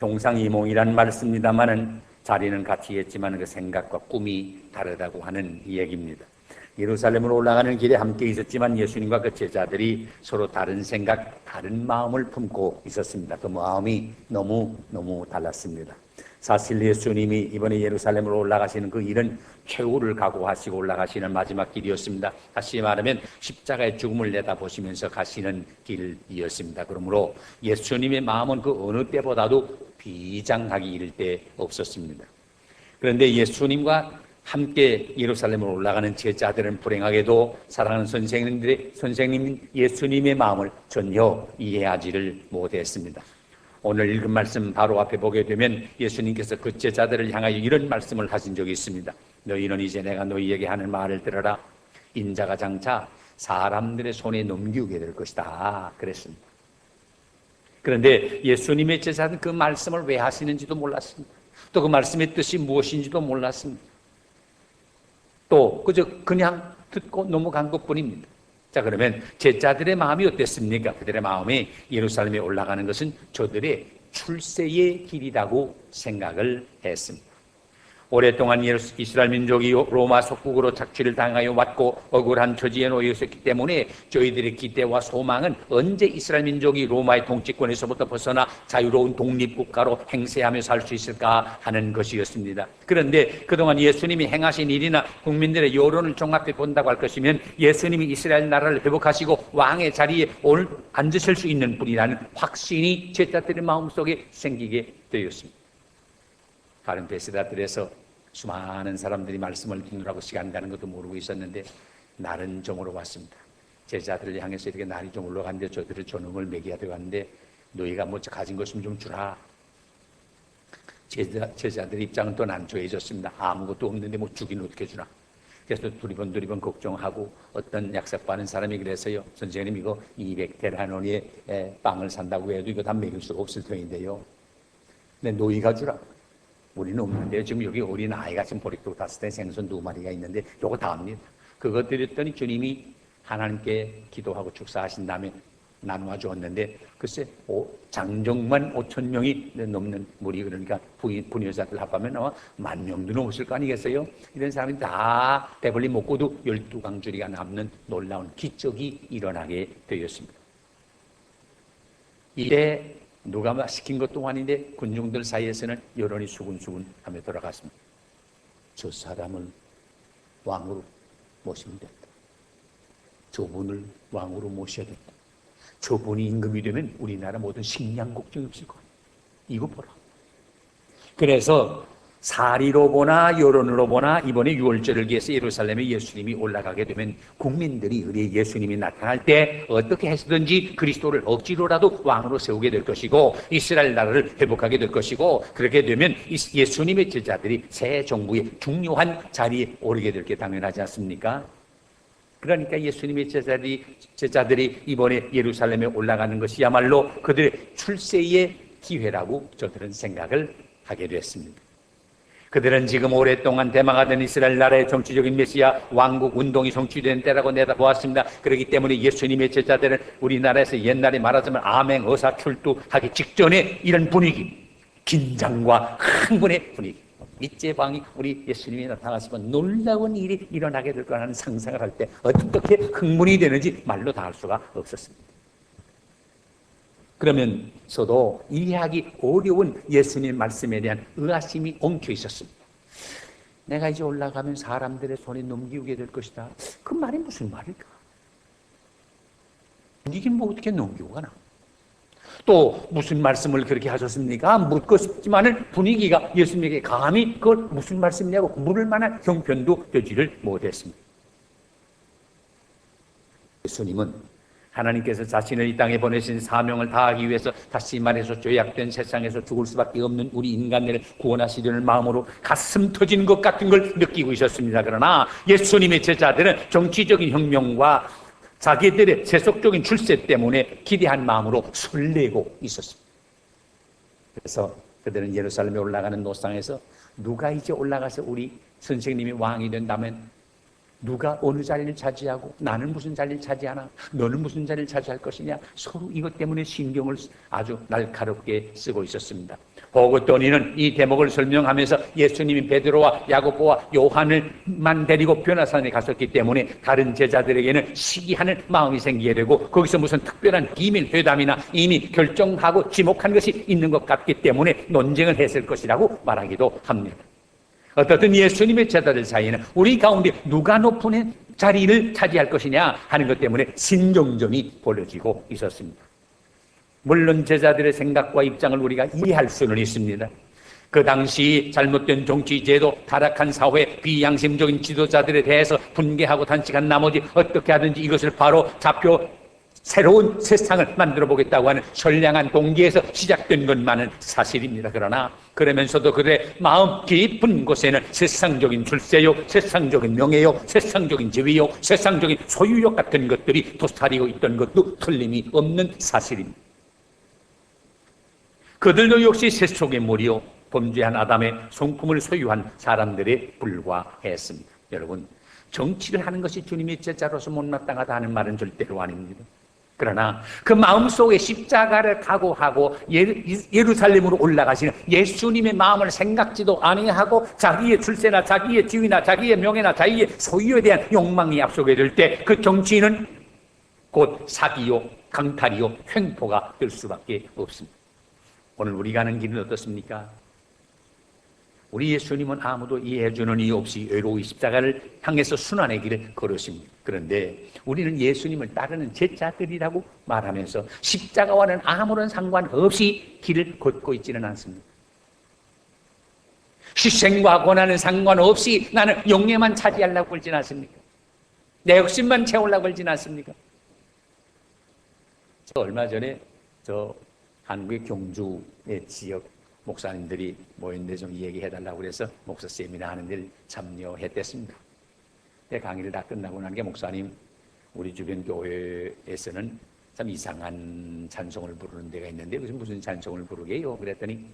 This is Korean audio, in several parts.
동상이몽이란 말 씁니다마는 자리는 같이겠지만 그 생각과 꿈이 다르다고 하는 얘기입니다. 예루살렘으로 올라가는 길에 함께 있었지만 예수님과 그 제자들이 서로 다른 생각, 다른 마음을 품고 있었습니다. 그 마음이 너무 달랐습니다. 사실 예수님이 이번에 예루살렘으로 올라가시는 그 일은 최후를 각오하시고 올라가시는 마지막 길이었습니다. 다시 말하면 십자가의 죽음을 내다보시면서 가시는 길이었습니다. 그러므로 예수님의 마음은 그 어느 때보다도 비장하게 이를 데 없었습니다. 그런데 예수님과 함께 예루살렘으로 올라가는 제자들은 불행하게도 사랑하는 선생님 예수님의 마음을 전혀 이해하지를 못했습니다. 오늘 읽은 말씀 바로 앞에 보게 되면 예수님께서 그 제자들을 향하여 이런 말씀을 하신 적이 있습니다. 너희는 이제 내가 너희에게 하는 말을 들어라. 인자가 장차 사람들의 손에 넘기게 될 것이다 그랬습니다. 그런데 예수님의 제자들은 그 말씀을 왜 하시는지도 몰랐습니다. 또 그 말씀의 뜻이 무엇인지도 몰랐습니다. 또 그냥 듣고 넘어간 것뿐입니다. 자, 그러면 제자들의 마음이 어땠습니까? 그들의 마음이 예루살렘에 올라가는 것은 저들의 출세의 길이라고 생각을 했습니다. 오랫동안 이스라엘 민족이 로마 속국으로 착취를 당하여 왔고 억울한 처지에 놓여 있었기 때문에 저희들의 기대와 소망은 언제 이스라엘 민족이 로마의 통치권에서부터 벗어나 자유로운 독립국가로 행세하며 살 수 있을까 하는 것이었습니다. 그런데 그동안 예수님이 행하신 일이나 국민들의 여론을 종합해 본다고 할 것이면 예수님이 이스라엘 나라를 회복하시고 왕의 자리에 오늘 앉으실 수 있는 분이라는 확신이 제자들의 마음속에 생기게 되었습니다. 가른 베세다들에서 수많은 사람들이 말씀을 듣느라고 시간 가는 것도 모르고 있었는데 날은 저물어 왔습니다. 제자들을 향해서 이렇게 날이 좀 올라갔는데 저들을 저녁을 먹여야 되겠는데 너희가 뭐 가진 것좀 좀 주라. 제자들 입장은 또 난처해졌습니다. 아무것도 없는데 뭐 주긴 어떻게 주나. 그래서 두리번 걱정하고 어떤 약삭받은 사람이 그래서요. 선생님 이거 200데나리온의 빵을 산다고 해도 이거 다 먹일 수가 없을 터인데요. 근데 너희가 주라. 우리는 없는데요. 지금 여기 어린 아이가 지금 보리떡 5대 생선 2마리가 있는데 요거 다 합니다. 그거 드렸더니 주님이 하나님께 기도하고 축사하신 다음에 나누어 주었는데 글쎄 장정만 5,000명이 넘는 무리 그러니까 부녀자들 합하면 아마 10,000명도 넘었을 거 아니겠어요? 이런 사람이 다 배불리 먹고도 12강줄이가 남는 놀라운 기적이 일어나게 되었습니다. 이때 누가 시킨 것도 아닌데 군중들 사이에서는 여론이 수군수군하며 돌아갔습니다. 저 사람을 왕으로 모시면 된다. 저분을 왕으로 모셔야 된다. 저분이 임금이 되면 우리나라 모든 식량 걱정이 없을 거예요. 이거 보라. 그래서 사리로 보나 여론으로 보나 이번에 6월절을 기해서 예루살렘에 예수님이 올라가게 되면 국민들이 우리 예수님이 나타날 때 어떻게 해서든지 그리스도를 억지로라도 왕으로 세우게 될 것이고 이스라엘 나라를 회복하게 될 것이고 그렇게 되면 예수님의 제자들이 새 정부의 중요한 자리에 오르게 될 게 당연하지 않습니까? 그러니까 예수님의 제자들이 이번에 예루살렘에 올라가는 것이야말로 그들의 출세의 기회라고 저들은 생각을 하게 됐습니다. 그들은 지금 오랫동안 대망하던 이스라엘 나라의 정치적인 메시아 왕국 운동이 성취된 때라고 내다보았습니다. 그렇기 때문에 예수님의 제자들은 우리나라에서 옛날에 말하자면 암행 의사 출두하기 직전에 이런 분위기, 긴장과 흥분의 분위기, 밑제방이 우리 예수님이 나타나시면 놀라운 일이 일어나게 될 거라는 상상을 할 때 어떻게 흥분이 되는지 말로 다 할 수가 없었습니다. 그러면서도 이해하기 어려운 예수님 말씀에 대한 의아심이 엉켜 있었습니다. 내가 이제 올라가면 사람들의 손에 넘기게 될 것이다. 그 말이 무슨 말일까? 이게 뭐 어떻게 넘기고 가나? 또 무슨 말씀을 그렇게 하셨습니까? 묻고 싶지만은 분위기가 예수님에게 감히 그걸 무슨 말씀이냐고 물을 만한 형편도 되지를 못했습니다. 예수님은 하나님께서 자신을 이 땅에 보내신 사명을 다하기 위해서 다시 말해서 죄악된 세상에서 죽을 수밖에 없는 우리 인간들을 구원하시려는 마음으로 가슴 터지는 것 같은 걸 느끼고 있었습니다. 그러나 예수님의 제자들은 정치적인 혁명과 자기들의 세속적인 출세 때문에 기대한 마음으로 설레고 있었습니다. 그래서 그들은 예루살렘에 올라가는 노상에서 누가 이제 올라가서 우리 선생님이 왕이 된다면 누가 어느 자리를 차지하고 나는 무슨 자리를 차지하나 너는 무슨 자리를 차지할 것이냐 서로 이것 때문에 신경을 아주 날카롭게 쓰고 있었습니다. 버그더니는 이 대목을 설명하면서 예수님이 베드로와 야고보와 요한을만 데리고 변화산에 갔었기 때문에 다른 제자들에게는 시기하는 마음이 생기게 되고 거기서 무슨 특별한 비밀 회담이나 이미 결정하고 지목한 것이 있는 것 같기 때문에 논쟁을 했을 것이라고 말하기도 합니다. 어떻든 예수님의 제자들 사이에는 우리 가운데 누가 높은 자리를 차지할 것이냐 하는 것 때문에 신경전이 벌어지고 있었습니다. 물론 제자들의 생각과 입장을 우리가 이해할 수는 있습니다. 그 당시 잘못된 정치제도, 타락한 사회, 비양심적인 지도자들에 대해서 분개하고 단식한 나머지 어떻게 하든지 이것을 바로 잡혀 새로운 세상을 만들어 보겠다고 하는 선량한 동기에서 시작된 것만은 사실입니다. 그러나 그러면서도 그들의 마음 깊은 곳에는 세상적인 출세욕, 세상적인 명예욕, 세상적인 지위욕, 세상적인 소유욕 같은 것들이 도사리고 있던 것도 틀림이 없는 사실입니다. 그들도 역시 세속의 무리요 범죄한 아담의 성품을 소유한 사람들에 불과했습니다. 여러분, 정치를 하는 것이 주님의 제자로서 못마땅하다 하는 말은 절대로 아닙니다. 그러나 그 마음속에 십자가를 각오하고 예루살렘으로 올라가시는 예수님의 마음을 생각지도 아니하고 자기의 출세나 자기의 지위나 자기의 명예나 자기의 소유에 대한 욕망이 앞서게 될 때 그 정치인은 곧 사기요, 강탈이요, 횡포가 될 수밖에 없습니다. 오늘 우리가 가는 길은 어떻습니까? 우리 예수님은 아무도 이해해주는 이유 없이 외로이 십자가를 향해서 순환의 길을 걸으십니다. 그런데 우리는 예수님을 따르는 제자들이라고 말하면서 십자가와는 아무런 상관없이 길을 걷고 있지는 않습니다. 희생과 고난은 상관없이 나는 영예만 차지하려고 그러지는 않습니까? 내 욕심만 채우려고 그러지는 않습니까? 얼마 전에 한국의 경주의 지역 목사님들이 모였는데 좀 얘기해달라고 그래서 목사 세미나 하는 데를 참여했댔습니다. 강의를 다 끝나고 나니까 목사님, 우리 주변 교회에서는 참 이상한 찬송을 부르는 데가 있는데 무슨 찬송을 부르게요? 그랬더니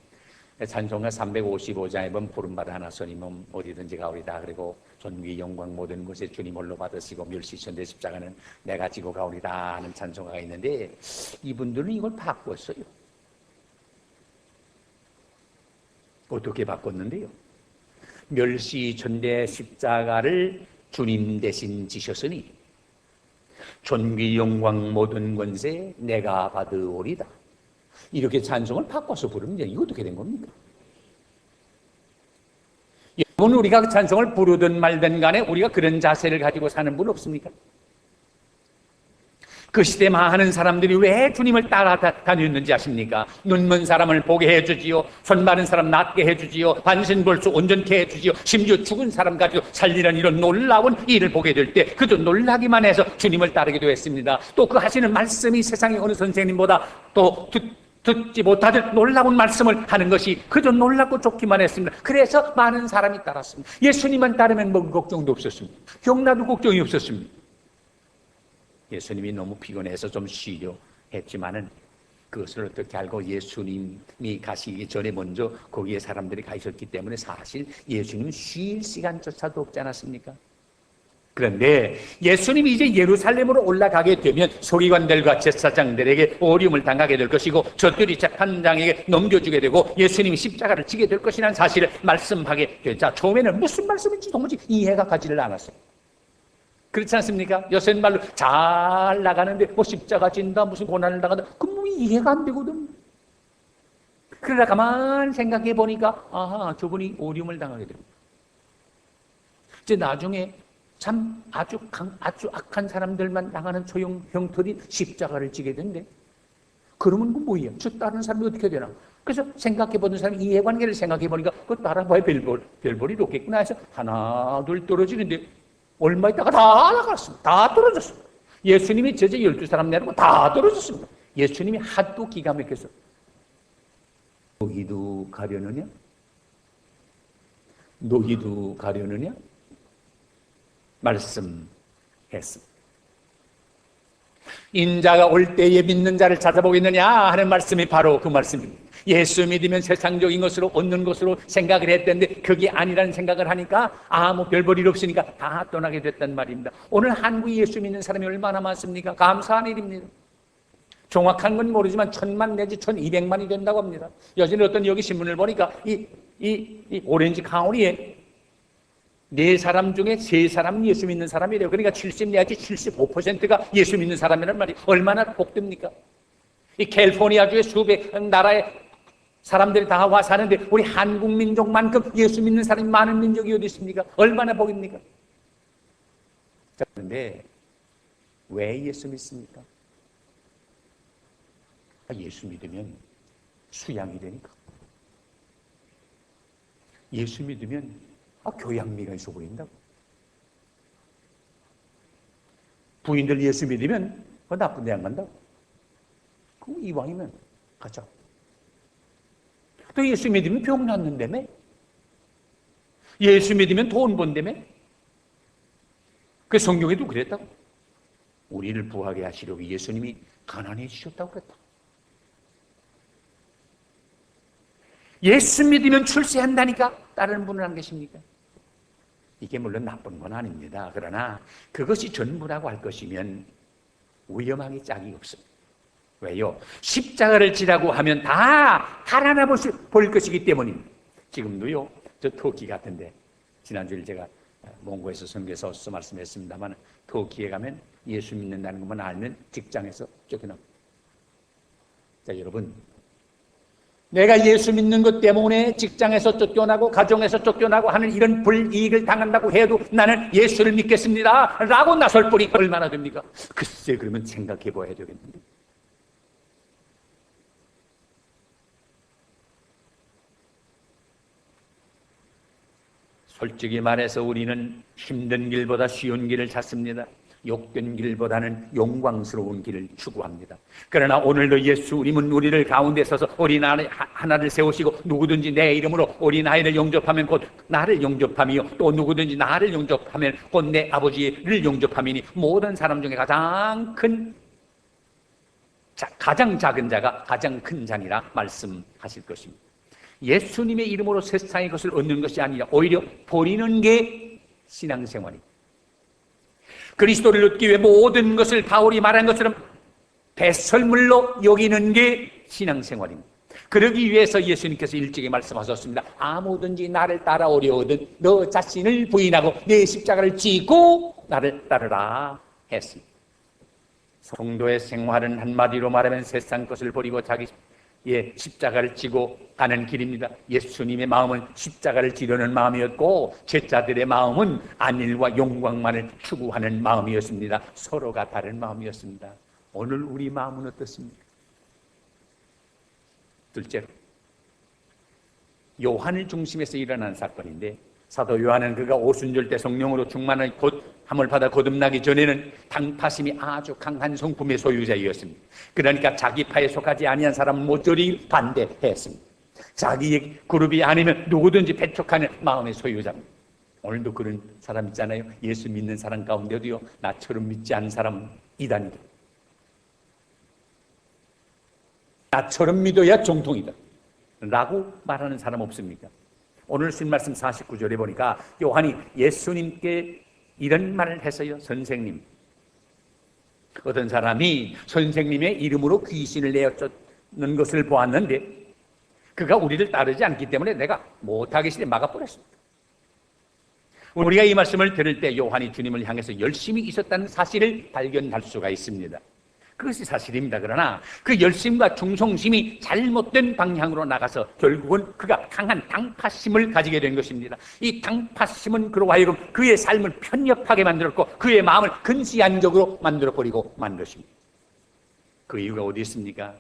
찬송가 355장에 보면 푸른바다 하나 선임은 어디든지 가오리다. 그리고 존귀 영광 모든 것에 주님 홀로 받으시고 멸시천대 십자가는 내가 지고 가오리다 하는 찬송가가 있는데 이분들은 이걸 바꿨어요. 어떻게 바꿨는데요? 멸시천대 십자가를 주님 대신 지셨으니 존귀 영광 모든 권세 내가 받으오리다. 이렇게 찬송을 바꿔서 부르면 이거 어떻게 된 겁니까? 여러분, 우리가 그 찬송을 부르든 말든 간에 우리가 그런 자세를 가지고 사는 분 없습니까? 그 시대 많은 사람들이 왜 주님을 따라다녔는지 아십니까? 눈먼 사람을 보게 해주지요, 손 마른 사람 낫게 해주지요, 반신불수 온전케 해주지요, 심지어 죽은 사람 가지고 살리는 이런 놀라운 일을 보게 될 때 그저 놀라기만 해서 주님을 따르기도 했습니다. 또 그 하시는 말씀이 세상의 어느 선생님보다 또 듣지 못하던 놀라운 말씀을 하는 것이 그저 놀랍고 좋기만 했습니다. 그래서 많은 사람이 따랐습니다. 예수님만 따르면 뭐 걱정도 없었습니다. 경나도 걱정이 없었습니다. 예수님이 너무 피곤해서 좀 쉬려 했지만은 그것을 어떻게 알고 예수님이 가시기 전에 먼저 거기에 사람들이 가 있었기 때문에 사실 예수님은 쉴 시간조차도 없지 않았습니까? 그런데 예수님이 이제 예루살렘으로 올라가게 되면 서기관들과 제사장들에게 어려움을 당하게 될 것이고 저들이 재판장에게 넘겨주게 되고 예수님이 십자가를 지게 될 것이라는 사실을 말씀하게 되자 처음에는 무슨 말씀인지 도무지 이해가 가지를 않았어요. 그렇지 않습니까? 요새는 말로 잘 나가는데 뭐 십자가 진다 무슨 고난을 당한다 그건 뭐 이해가 안 되거든. 그러다 가만 생각해 보니까 아하, 저분이 어려움을 당하게 됩니다. 이제 나중에 참 아주 악한 사람들만 당하는 소형 형틀인 십자가를 지게 된대. 그러면 그 뭐예요? 저 다른 사람이 어떻게 되나? 그래서 생각해 보는 사람이 이해관계를 생각해 보니까 그거 따라봐야 별볼이 없겠구나 해서 하나 둘 떨어지는데 얼마 있다가 다 나갔습니다. 다 떨어졌습니다. 예수님이 제자 12사람 내놓고 다 떨어졌습니다. 예수님이 하도 기가 막혀서 너희도 가려느냐? 너희도 가려느냐? 말씀했습니다. 인자가 올 때에 믿는 자를 찾아보겠느냐 하는 말씀이 바로 그 말씀입니다. 예수 믿으면 세상적인 것으로 얻는 것으로 생각을 했는데 그게 아니라는 생각을 하니까 아무 별 볼 일 없으니까 다 떠나게 됐단 말입니다. 오늘 한국에 예수 믿는 사람이 얼마나 많습니까? 감사한 일입니다. 정확한 건 모르지만 1000만 내지 1200만이 된다고 합니다. 여전히 어떤 여기 신문을 보니까 이 오렌지 카운티에 4사람 중에 3사람은 예수 믿는 사람이래요. 그러니까 70 내지 75%가 예수 믿는 사람이란 말이 얼마나 복됩니까? 이 캘리포니아주의 수백 나라의 사람들이 다 와 사는데 우리 한국 민족만큼 예수 믿는 사람이 많은 민족이 어디 있습니까? 얼마나 복입니까? 그런데 왜 예수 믿습니까? 예수 믿으면 수양이 되니까. 예수 믿으면 교양미가 있어 보인다고. 부인들 예수 믿으면 나쁜 데 안 간다고. 그럼 이왕이면 가자. 또 예수 믿으면 병 낫는다며? 예수 믿으면 돈 번다며? 그 성경에도 그랬다고. 우리를 부하게 하시려고 예수님이 가난해지셨다고 그랬다. 예수 믿으면 출세한다니까 다른 분은 안 계십니까? 이게 물론 나쁜 건 아닙니다. 그러나 그것이 전부라고 할 것이면 위험하기 짝이 없습니다. 왜요? 십자가를 지라고 하면 다 달아나 볼 것이기 때문입니다. 지금도요, 저 터키 같은데 지난주에 제가 몽고에서 선교사로서 말씀했습니다만 터키에 가면 예수 믿는다는 것만 알면 직장에서 쫓겨납니다. 자, 여러분, 내가 예수 믿는 것 때문에 직장에서 쫓겨나고 가정에서 쫓겨나고 하는 이런 불이익을 당한다고 해도 나는 예수를 믿겠습니다 라고 나설 뿐이 얼마나 됩니까? 글쎄, 그러면 생각해 봐야 되겠는데. 솔직히 말해서 우리는 힘든 길보다 쉬운 길을 찾습니다. 욕된 길보다는 영광스러운 길을 추구합니다. 그러나 오늘도 예수님은 우리를 가운데 서서 어린아이 하나를 세우시고 누구든지 내 이름으로 어린아이를 영접하면 곧 나를 영접함이요 또 누구든지 나를 영접하면 곧 내 아버지를 영접함이니 모든 사람 중에 가장 작은 자가 가장 큰 자니라 말씀하실 것입니다. 예수님의 이름으로 세상의 것을 얻는 것이 아니라 오히려 버리는 게 신앙생활입니다. 그리스도를 얻기 위해 모든 것을 바울이 말한 것처럼 배설물로 여기는 게 신앙생활입니다. 그러기 위해서 예수님께서 일찍이 말씀하셨습니다. 아무든지 나를 따라오려거든 너 자신을 부인하고 내 십자가를 지고 나를 따르라 했습니다. 성도의 생활은 한마디로 말하면 세상 것을 버리고 자기 십자가를 지고 가는 길입니다. 예수님의 마음은 십자가를 지려는 마음이었고 제자들의 마음은 안일과 영광만을 추구하는 마음이었습니다. 서로가 다른 마음이었습니다. 오늘 우리 마음은 어떻습니까? 둘째로 요한을 중심해서 일어난 사건인데 사도 요한은 그가 오순절 때 성령으로 충만한 함을 받아 거듭나기 전에는 당파심이 아주 강한 성품의 소유자였습니다. 그러니까 자기 파에 속하지 아니한 사람은 모조리 반대했습니다. 자기의 그룹이 아니면 누구든지 배척하는 마음의 소유자입니다. 오늘도 그런 사람 있잖아요. 예수 믿는 사람 가운데도요 나처럼 믿지 않는 사람은 이단이다. 나처럼 믿어야 정통이다 라고 말하는 사람 없습니까? 오늘 쓴 말씀 49절에 보니까 요한이 예수님께 이런 말을 했어요. 선생님, 어떤 사람이 선생님의 이름으로 귀신을 내쫓는 것을 보았는데 그가 우리를 따르지 않기 때문에 내가 못하기 싫어 막아버렸습니다. 우리가 이 말씀을 들을 때 요한이 주님을 향해서 열심히 있었다는 사실을 발견할 수가 있습니다. 그것이 사실입니다. 그러나 그 열심과 충성심이 잘못된 방향으로 나가서 결국은 그가 강한 당파심을 가지게 된 것입니다. 이 당파심은 그로 하여금 그의 삶을 편협하게 만들었고 그의 마음을 근시안적으로 만들어버리고 만 것입니다. 그 이유가 어디 있습니까?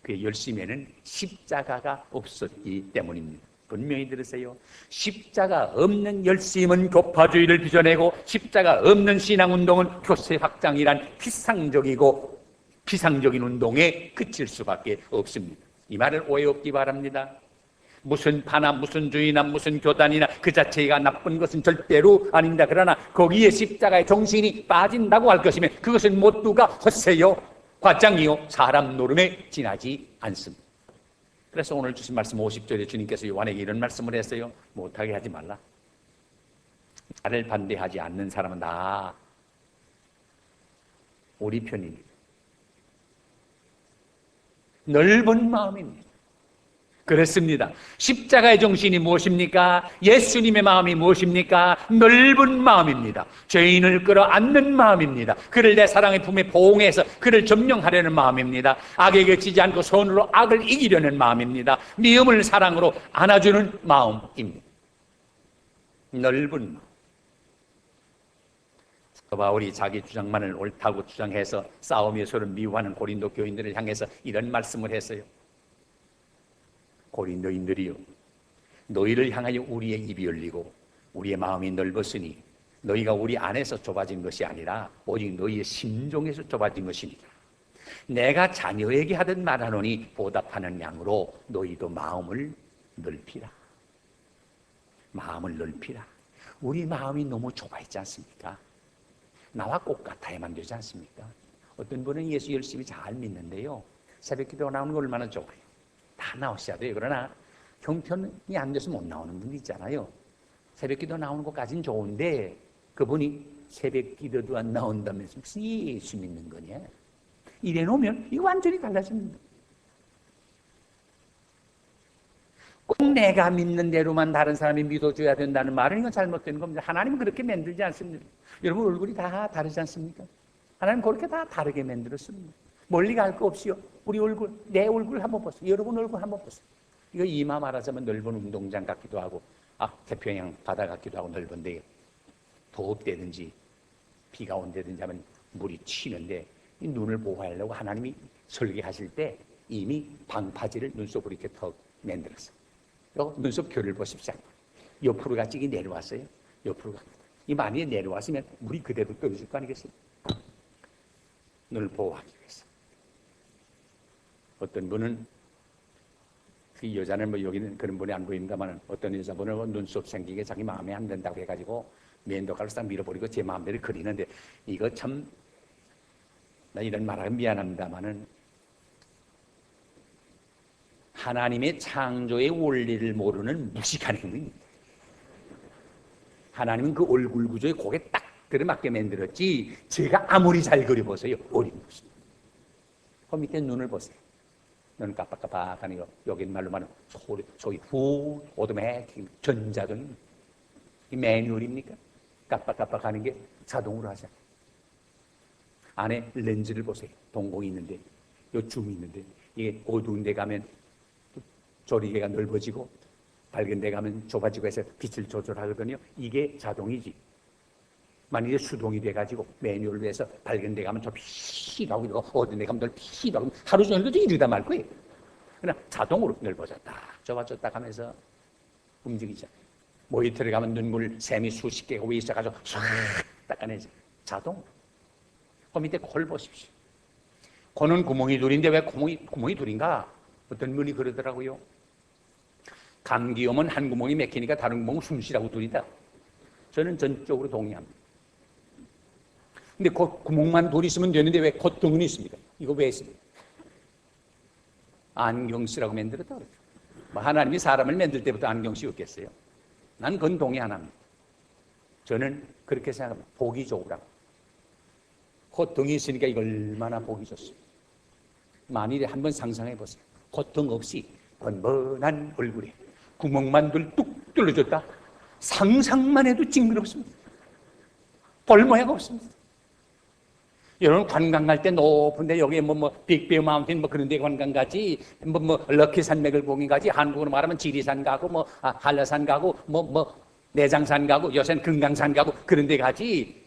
그의 열심에는 십자가가 없었기 때문입니다. 분명히 들으세요. 십자가 없는 열심은 교파주의를 빚어내고 십자가 없는 신앙운동은 교세 확장이란 비상적인 운동에 그칠 수밖에 없습니다. 이 말을 오해 없기 바랍니다. 무슨 파나 무슨 주의나 무슨 교단이나 그 자체가 나쁜 것은 절대로 아닙니다. 그러나 거기에 십자가의 정신이 빠진다고 할 것이면 그것은 모두가 헛새요, 과장이요, 사람 노름에 지나지 않습니다. 그래서 오늘 주신 말씀 50절에 주님께서 요한에게 이런 말씀을 했어요. 못하게 하지 말라. 나를 반대하지 않는 사람은 다 우리 편입니다. 넓은 마음입니다. 그렇습니다. 십자가의 정신이 무엇입니까? 예수님의 마음이 무엇입니까? 넓은 마음입니다. 죄인을 끌어안는 마음입니다. 그를 내 사랑의 품에 보응해서 그를 점령하려는 마음입니다. 악에게 지지 않고 선으로 악을 이기려는 마음입니다. 미움을 사랑으로 안아주는 마음입니다. 넓은 마음. 바울이 자기 주장만을 옳다고 주장해서 싸움에 서로 미워하는 고린도 교인들을 향해서 이런 말씀을 했어요. 고린도인들이요, 너희를 향하여 우리의 입이 열리고 우리의 마음이 넓었으니 너희가 우리 안에서 좁아진 것이 아니라 오직 너희의 심중에서 좁아진 것이니라. 내가 자녀에게 하던 말하노니 보답하는 양으로 너희도 마음을 넓히라. 마음을 넓히라. 우리 마음이 너무 좁아 있지 않습니까? 나와 똑같아야만 되지 않습니까? 어떤 분은 예수 열심히 잘 믿는데요, 새벽기도 나오는 거 얼마나 좋아요. 다 나오셔야 돼요. 그러나 형편이 안 돼서 못 나오는 분이 있잖아요. 새벽기도 나오는 것까지는 좋은데 그분이 새벽기도도 안 나온다면서 무슨 예수 믿는 거냐? 이래 놓으면 이거 완전히 달라집니다. 꼭 내가 믿는 대로만 다른 사람이 믿어줘야 된다는 말은 이건 잘못된 겁니다. 하나님은 그렇게 만들지 않습니다. 여러분 얼굴이 다 다르지 않습니까? 하나님 그렇게 다 다르게 만들었습니다. 멀리 갈 거 없이요. 우리 얼굴, 내 얼굴 한번 보세요. 여러분 얼굴 한번 보세요. 이거 이마 말하자면 넓은 운동장 같기도 하고, 태평양 바다 같기도 하고 넓은데, 덥대든지 비가 온다든지 하면 물이 튀는데, 이 눈을 보호하려고 하나님이 설계하실 때 이미 방파제를 눈썹으로 이렇게 턱 만들었어요. 눈썹 결을 보십시오. 옆으로가 찌게 내려왔어요. 옆으로가. 이 많이 내려왔으면 물이 그대로 떨어질 거 아니겠어요? 눈을 보호하기 위해서. 어떤 분은, 그 여자는 뭐 여기는 그런 분이 안 보입니다만, 어떤 여자분은 눈썹 생기게 자기 마음에 안 든다고 해가지고 면도칼로 싹 밀어버리고 제 마음대로 그리는데, 이거 참, 나 이런 말하기 미안합니다만은, 하나님의 창조의 원리를 모르는 무식한 행동입니다. 하나님은 그 얼굴 구조에 고개 딱 들어맞게 만들었지, 제가 아무리 잘 그려보세요, 어림없습니다. 그 밑에 눈을 보세요. 눈 깜빡깜빡하는 거, 여긴 말로 말하면 소리 후 오토매틱 전자등, 이 매뉴얼입니까? 깜빡깜빡하는 게 자동으로 하잖아요. 안에 렌즈를 보세요. 동공이 있는데, 요 줌이 있는데, 이게 어두운 데 가면 조리개가 넓어지고 밝은 데 가면 좁아지고 해서 빛을 조절하거든요. 이게 자동이지. 만약에 수동이 돼가지고 매뉴얼로 해서 밝은 데 가면 저 피라고 이러고 어두운 데 가면 저 피라고 하루 종일도 이러다 말 거예요. 그러나 자동으로 넓어졌다 좁아졌다 하면서 움직이잖아요. 모니터에 가면 눈물 샘이 수십 개가 위에 있어가지고 싹 닦아내지. 자동. 그 밑에 코를 보십시오. 코는 구멍이 둘인데 왜 구멍이 둘인가? 어떤 분이 그러더라고요. 감기 오면 한 구멍이 막히니까 다른 구멍은 숨쉬라고 둘이다. 저는 전적으로 동의합니다. 근데 그 구멍만 둘 있으면 되는데 왜 콧등은 있습니까? 이거 왜 있습니까? 안경 쓰라고 만들었다 그러죠. 뭐 하나님이 사람을 만들 때부터 안경 씌웠겠어요? 난 그건 동의 안 합니다. 저는 그렇게 생각합니다. 보기 좋으라고. 콧등이 있으니까 이거 얼마나 보기 좋습니다. 만일에 한번 상상해 보세요. 콧등 없이 번번한 얼굴에 구멍만 뚝 뚫어졌다. 상상만 해도 징그럽습니다. 볼 모양 없습니다. 여러분 관광 갈 때 높은데 여기 빅베어 마운틴 그런 데 관광 가지, 럭키 산맥을 보긴 가지, 한국으로 말하면 지리산 가고 한라산 가고 내장산 가고 요새는 금강산 가고 그런 데 가지.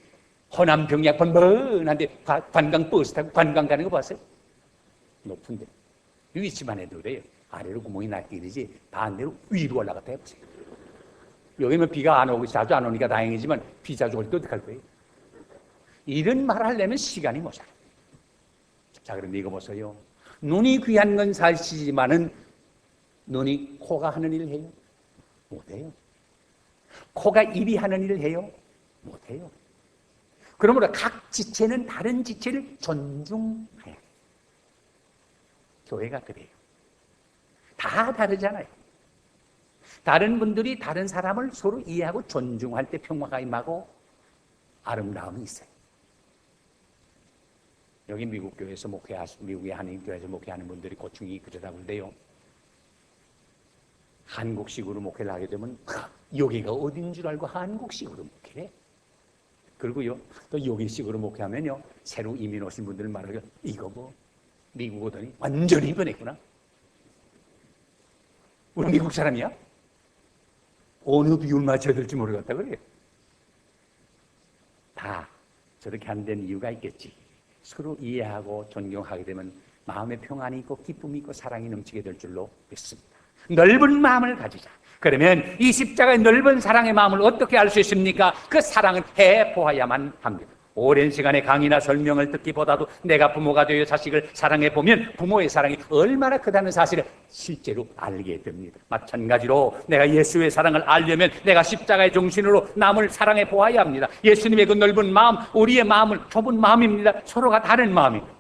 호남 병약 번번한데 관광 버스 타고 관광 가는 거 봤어요? 높은데 위치만 해도 그래요. 아래로 구멍이 날게 되지 반대로 위로 올라갔다 해보세요. 여기는 비가 안 오고 자주 안 오니까 다행이지만 비 자주 올 때 어떡할 거예요? 이런 말 하려면 시간이 모자라요. 자, 그런데 이거 보세요. 눈이 귀한 건 사실이지만은 눈이 코가 하는 일을 해요? 못해요. 코가 입이 하는 일을 해요? 못해요. 그러므로 각 지체는 다른 지체를 존중해야 돼요. 교회가 그래요. 다 다르잖아요. 다른 분들이 다른 사람을 서로 이해하고 존중할 때 평화가 임하고 아름다움이 있어요. 여기 미국 교회에서 미국의 한인 교회에서 목회하는 분들이 고충이 그러다고 그래요. 한국식으로 목회를 하게 되면 여기가 어딘 줄 알고 한국식으로 목회해. 그리고요, 또 여기식으로 목회하면요, 새로 이민 오신 분들 말하고 이거 뭐 미국 오더니 완전히 변했구나. 우리 미국 사람이야? 어느 비율 맞춰야 될지 모르겠다 그래요. 다 저렇게 안 된 이유가 있겠지. 서로 이해하고 존경하게 되면 마음에 평안이 있고 기쁨이 있고 사랑이 넘치게 될 줄로 믿습니다. 넓은 마음을 가지자. 그러면 이 십자가의 넓은 사랑의 마음을 어떻게 알 수 있습니까? 그 사랑을 해보아야만 합니다. 오랜 시간의 강의나 설명을 듣기보다도 내가 부모가 되어 자식을 사랑해보면 부모의 사랑이 얼마나 크다는 사실을 실제로 알게 됩니다. 마찬가지로 내가 예수의 사랑을 알려면 내가 십자가의 정신으로 남을 사랑해 보아야 합니다. 예수님의 그 넓은 마음, 우리의 마음은 좁은 마음입니다. 서로가 다른 마음입니다.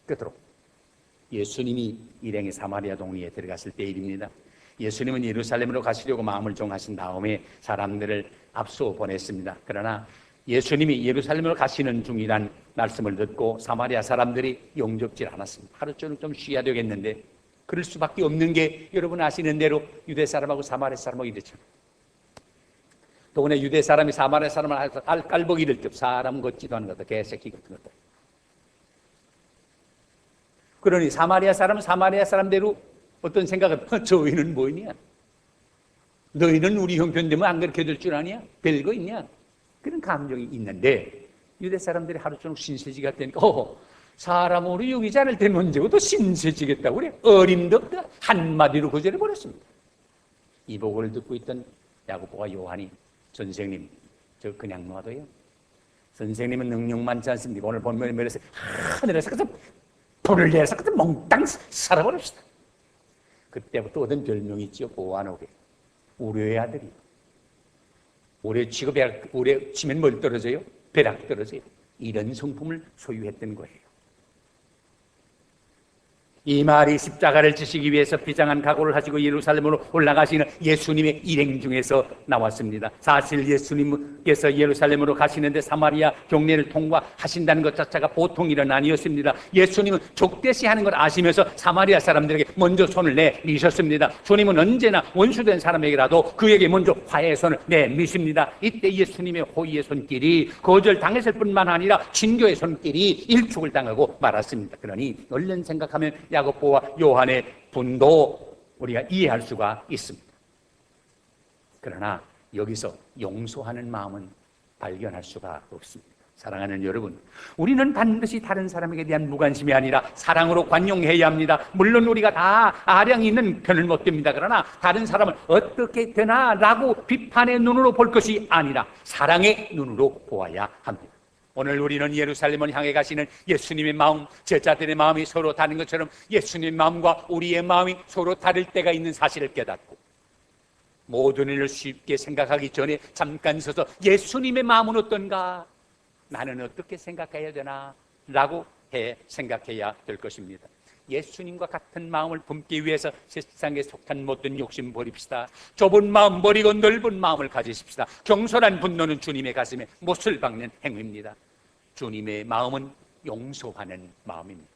끝으로 예수님이 일행의 사마리아 동리에 들어갔을 때 일입니다. 예수님은 예루살렘으로 가시려고 마음을 정하신 다음에 사람들을 앞서 보냈습니다. 그러나 예수님이 예루살렘으로 가시는 중이란 말씀을 듣고 사마리아 사람들이 용접질 않았습니다. 하루 종일 좀 쉬어야 되겠는데 그럴 수밖에 없는 게 여러분 아시는 대로 유대 사람하고 사마리아 사람하고 이랬죠. 더구나 유대 사람이 사마리아 사람을 깔보기를 듯 사람 같지도 않은 것들, 개새끼 같은 것들. 그러니 사마리아 사람은 사마리아 사람대로 어떤 생각은 저희는 뭐냐? 너희는 우리 형편 되면 안 그렇게 될 줄 아냐? 별거 있냐? 그런 감정이 있는데 유대 사람들이 하루 종일 신세지가 되니까 사람으로 여기지 않을 때는 언제부터 신세지겠다고 그래? 어림도 없다. 한마디로 거절해버렸습니다. 이 보고를 듣고 있던 야고보와 요한이 선생님 저 그냥 놔둬요. 선생님은 능력 많지 않습니까? 오늘 본문에 말해서 하늘에서 그저 불을 내서 그저 몽땅 살아버립시다. 그때부터 얻은 별명이 있죠. 보아노게. 우려의 아들이. 오래 치면 뭘 떨어져요? 벼락 떨어져요. 이런 성품을 소유했던 거예요. 이 말이 십자가를 지시기 위해서 비장한 각오를 하시고 예루살렘으로 올라가시는 예수님의 일행 중에서 나왔습니다. 사실 예수님께서 예루살렘으로 가시는데 사마리아 경례를 통과하신다는 것 자체가 보통 일은 아니었습니다. 예수님은 족대시 하는 걸 아시면서 사마리아 사람들에게 먼저 손을 내미셨습니다. 주님은 언제나 원수된 사람에게라도 그에게 먼저 화해의 손을 내미십니다. 이때 예수님의 호의의 손길이 거절당했을 뿐만 아니라 진교의 손길이 일축을 당하고 말았습니다. 그러니 얼른 생각하면 야고보와 요한의 분도 우리가 이해할 수가 있습니다. 그러나 여기서 용서하는 마음은 발견할 수가 없습니다. 사랑하는 여러분, 우리는 반드시 다른 사람에게 대한 무관심이 아니라 사랑으로 관용해야 합니다. 물론 우리가 다 아량이 있는 편을 못 됩니다. 그러나 다른 사람을 어떻게 되나라고 비판의 눈으로 볼 것이 아니라 사랑의 눈으로 보아야 합니다. 오늘 우리는 예루살렘을 향해 가시는 예수님의 마음, 제자들의 마음이 서로 다른 것처럼 예수님의 마음과 우리의 마음이 서로 다를 때가 있는 사실을 깨닫고 모든 일을 쉽게 생각하기 전에 잠깐 서서 예수님의 마음은 어떤가? 나는 어떻게 생각해야 되나? 라고 생각해야 될 것입니다. 예수님과 같은 마음을 품기 위해서 세상에 속한 모든 욕심 버립시다. 좁은 마음 버리고 넓은 마음을 가지십시다. 경솔한 분노는 주님의 가슴에 못을 박는 행위입니다. 주님의 마음은 용서하는 마음입니다.